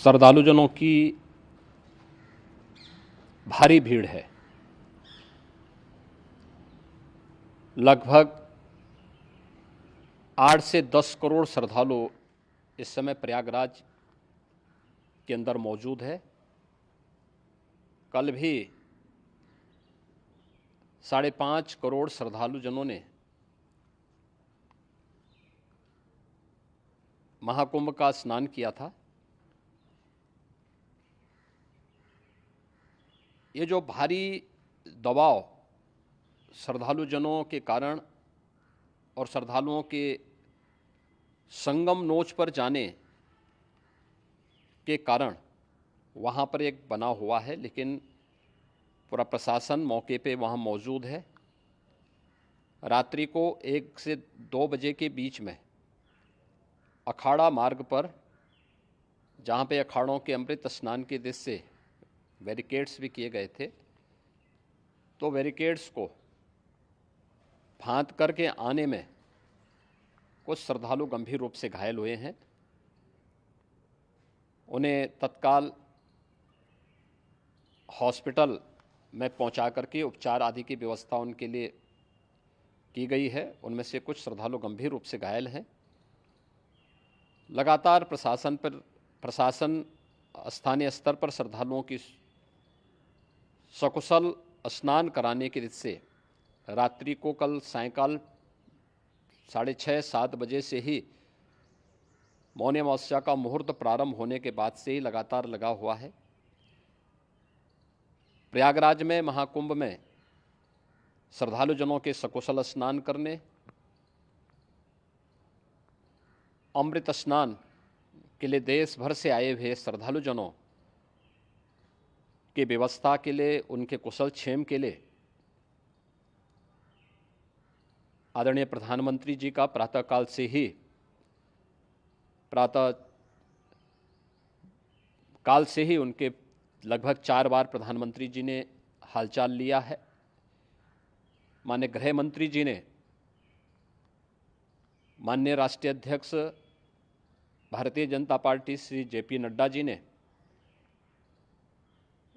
श्रद्धालुजनों की भारी भीड़ है। लगभग 8 से 10 करोड़ श्रद्धालु इस समय प्रयागराज के अंदर मौजूद है। कल भी 5.5 करोड़ श्रद्धालुजनों ने महाकुंभ का स्नान किया था। ये जो भारी दबाव श्रद्धालुजनों के कारण और श्रद्धालुओं के संगम नोच पर जाने के कारण वहाँ पर एक बना हुआ है, लेकिन पूरा प्रशासन मौके पे वहाँ मौजूद है। रात्रि को 1 से 2 बजे के बीच में अखाड़ा मार्ग पर, जहाँ पे अखाड़ों के अमृत स्नान के दृश्य से बैरिकेड्स भी किए गए थे, तो बैरिकेड्स को फांद करके आने में कुछ श्रद्धालु गंभीर रूप से घायल हुए हैं। उन्हें तत्काल हॉस्पिटल में पहुंचा करके उपचार आदि की व्यवस्था उनके लिए की गई है। उनमें से कुछ श्रद्धालु गंभीर रूप से घायल हैं। लगातार प्रशासन स्थानीय स्तर पर श्रद्धालुओं की सकुशल स्नान कराने के दृष्टि से रात्रि को कल सायंकाल 6:30-7 बजे से ही मौनी अमावस्या का मुहूर्त प्रारंभ होने के बाद से ही लगातार लगा हुआ है। प्रयागराज में महाकुंभ में श्रद्धालुजनों के सकुशल स्नान करने, अमृत स्नान के लिए देश भर से आए हुए श्रद्धालुजनों की व्यवस्था के लिए, उनके कुशल क्षेम के लिए आदरणीय प्रधानमंत्री जी का प्रातःकाल से ही उनके लगभग 4 बार प्रधानमंत्री जी ने हालचाल लिया है। माननीय गृह मंत्री जी ने, माननीय राष्ट्रीय अध्यक्ष भारतीय जनता पार्टी श्री JP नड्डा जी ने,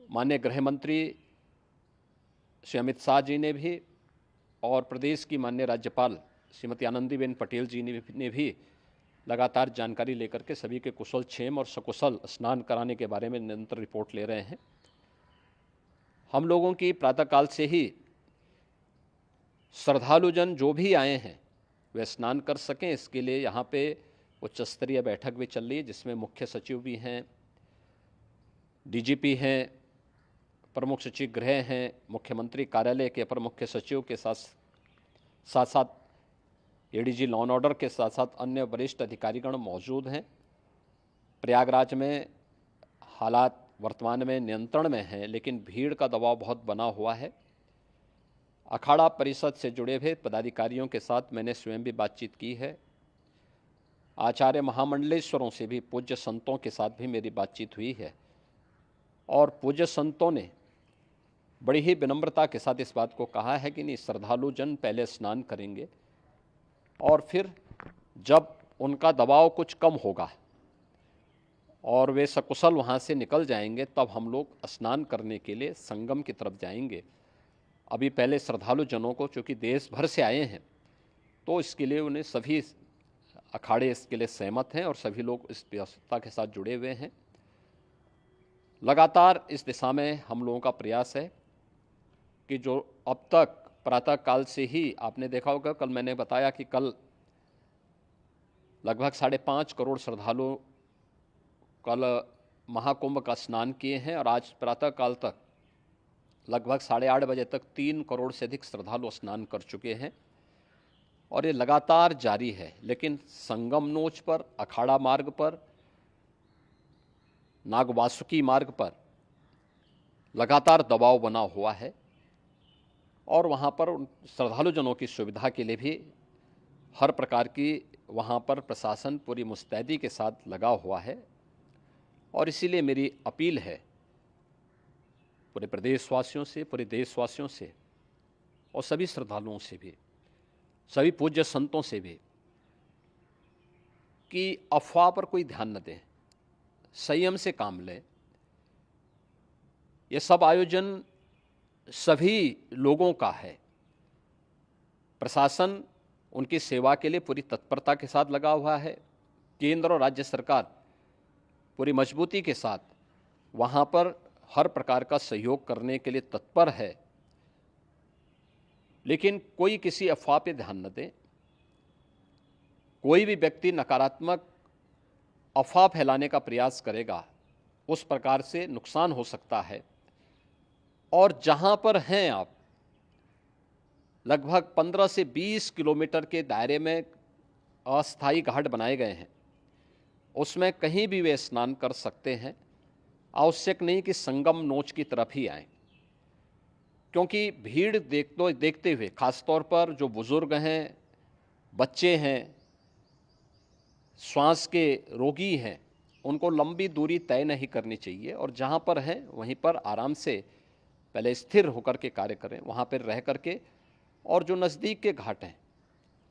माननीय गृह मंत्री श्री अमित शाह जी ने भी, और प्रदेश की माननीय राज्यपाल श्रीमती आनंदीबेन पटेल जी ने भी लगातार जानकारी लेकर के सभी के कुशल क्षेम और सकुशल स्नान कराने के बारे में निरंतर रिपोर्ट ले रहे हैं। हम लोगों की प्रातःकाल से ही श्रद्धालुजन जो भी आए हैं वे स्नान कर सकें, इसके लिए यहाँ पे उच्च स्तरीय बैठक भी चल रही है, जिसमें मुख्य सचिव भी हैं, DGP हैं, प्रमुख सचिव गृह हैं, मुख्यमंत्री कार्यालय के अपर मुख्य सचिव के साथ साथ ADG लॉ एंड ऑर्डर के साथ साथ अन्य वरिष्ठ अधिकारीगण मौजूद हैं। प्रयागराज में हालात वर्तमान में नियंत्रण में हैं, लेकिन भीड़ का दबाव बहुत बना हुआ है। अखाड़ा परिषद से जुड़े हुए पदाधिकारियों के साथ मैंने स्वयं भी बातचीत की है। आचार्य महामंडलेश्वरों से भी, पूज्य संतों के साथ भी मेरी बातचीत हुई है, और पूज्य संतों ने बड़ी ही विनम्रता के साथ इस बात को कहा है कि नहीं, श्रद्धालु जन पहले स्नान करेंगे और फिर जब उनका दबाव कुछ कम होगा और वे सकुशल वहाँ से निकल जाएंगे, तब हम लोग स्नान करने के लिए संगम की तरफ जाएंगे। अभी पहले श्रद्धालु जनों को, चूँकि देश भर से आए हैं, तो इसके लिए उन्हें सभी अखाड़े इसके लिए सहमत हैं और सभी लोग इस व्यवस्था के साथ जुड़े हुए हैं। लगातार इस दिशा में हम लोगों का प्रयास है कि जो अब तक प्रातःकाल से ही आपने देखा होगा, कल मैंने बताया कि कल लगभग 5.5 करोड़ श्रद्धालु कल महाकुंभ का स्नान किए हैं, और आज प्रातःकाल तक लगभग 8:30 बजे तक 3 करोड़ से अधिक श्रद्धालु स्नान कर चुके हैं, और ये लगातार जारी है। लेकिन संगम नोच पर, अखाड़ा मार्ग पर, नागवासुकी मार्ग पर लगातार दबाव बना हुआ है, और वहाँ पर श्रद्धालुजनों की सुविधा के लिए भी हर प्रकार की वहाँ पर प्रशासन पूरी मुस्तैदी के साथ लगा हुआ है। और इसीलिए मेरी अपील है पूरे प्रदेशवासियों से, पूरे देशवासियों से, और सभी श्रद्धालुओं से भी, सभी पूज्य संतों से भी, कि अफवाह पर कोई ध्यान न दें। संयम से काम लें। ये सब आयोजन सभी लोगों का है। प्रशासन उनकी सेवा के लिए पूरी तत्परता के साथ लगा हुआ है। केंद्र और राज्य सरकार पूरी मजबूती के साथ वहाँ पर हर प्रकार का सहयोग करने के लिए तत्पर है। लेकिन कोई किसी अफवाह पे ध्यान न दे। कोई भी व्यक्ति नकारात्मक अफवाह फैलाने का प्रयास करेगा, उस प्रकार से नुकसान हो सकता है। और जहां पर हैं आप, लगभग 15 से 20 किलोमीटर के दायरे में अस्थायी घाट बनाए गए हैं, उसमें कहीं भी वे स्नान कर सकते हैं। आवश्यक नहीं कि संगम नोच की तरफ ही आएं, क्योंकि भीड़ देखते हुए खासतौर पर जो बुजुर्ग हैं, बच्चे हैं, श्वास के रोगी हैं, उनको लंबी दूरी तय नहीं करनी चाहिए और जहाँ पर हैं वहीं पर आराम से पहले स्थिर होकर के कार्य करें, वहाँ पर रह करके। और जो नज़दीक के घाट हैं,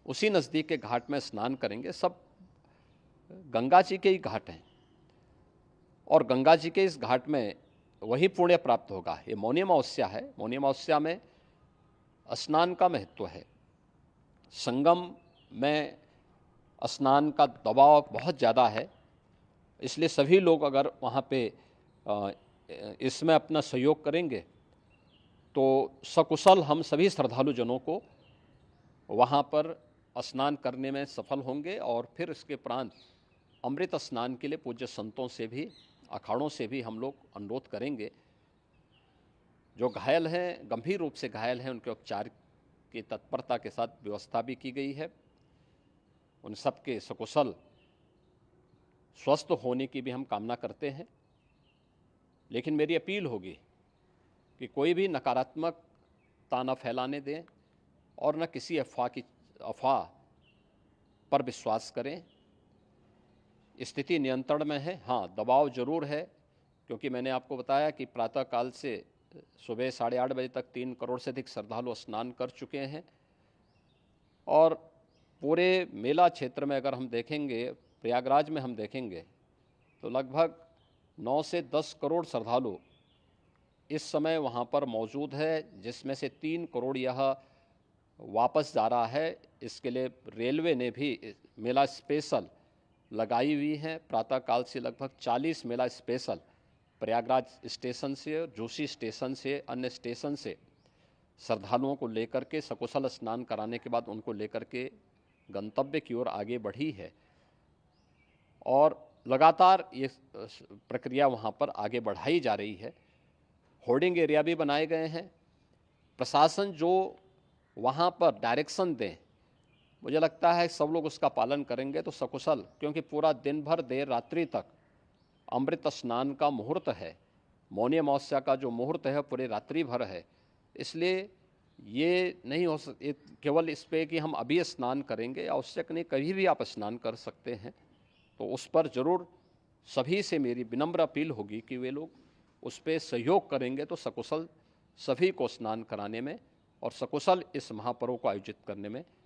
उसी नज़दीक के घाट में स्नान करेंगे। सब गंगा जी के ही घाट हैं और गंगा जी के इस घाट में वही पुण्य प्राप्त होगा। ये मौनी अमावस्या है। मौनी अमावस्या में स्नान का महत्व है। संगम में स्नान का दबाव बहुत ज़्यादा है, इसलिए सभी लोग अगर वहाँ पे इसमें अपना सहयोग करेंगे तो सकुशल हम सभी श्रद्धालु जनों को वहाँ पर स्नान करने में सफल होंगे। और फिर इसके उपरांत अमृत स्नान के लिए पूज्य संतों से भी, अखाड़ों से भी हम लोग अनुरोध करेंगे। जो घायल हैं, गंभीर रूप से घायल हैं, उनके उपचार की तत्परता के साथ व्यवस्था भी की गई है। उन सब के सकुशल स्वस्थ होने की भी हम कामना करते हैं। लेकिन मेरी अपील होगी कि कोई भी नकारात्मकता न फैलाने दें और न किसी अफवाह पर विश्वास करें। स्थिति नियंत्रण में है। हाँ, दबाव जरूर है, क्योंकि मैंने आपको बताया कि प्रातःकाल से सुबह 8:30 बजे तक 3 करोड़ से अधिक श्रद्धालु स्नान कर चुके हैं। और पूरे मेला क्षेत्र में अगर हम देखेंगे, प्रयागराज में हम देखेंगे तो लगभग 9 से 10 करोड़ श्रद्धालु इस समय वहाँ पर मौजूद है, जिसमें से 3 करोड़ यह वापस जा रहा है। इसके लिए रेलवे ने भी मेला स्पेशल लगाई हुई है। प्रातःकाल से लगभग 40 मेला स्पेशल प्रयागराज स्टेशन से, जोशी स्टेशन से, अन्य स्टेशन से श्रद्धालुओं को लेकर के सकुशल स्नान कराने के बाद उनको लेकर के गंतव्य की ओर आगे बढ़ी है। और लगातार ये प्रक्रिया वहाँ पर आगे बढ़ाई जा रही है। होर्डिंग एरिया भी बनाए गए हैं। प्रशासन जो वहाँ पर डायरेक्शन दें, मुझे लगता है सब लोग उसका पालन करेंगे तो सकुशल, क्योंकि पूरा दिन भर देर रात्रि तक अमृत स्नान का मुहूर्त है। मौनी अमावस्या का जो मुहूर्त है पूरे रात्रि भर है। इसलिए ये नहीं हो केवल इस पे कि हम अभी स्नान करेंगे, आवश्यक नहीं, कभी भी आप स्नान कर सकते हैं। तो उस पर ज़रूर सभी से मेरी विनम्र अपील होगी कि वे लोग उस पर सहयोग करेंगे तो सकुशल सभी को स्नान कराने में और सकुशल इस महापर्व को आयोजित करने में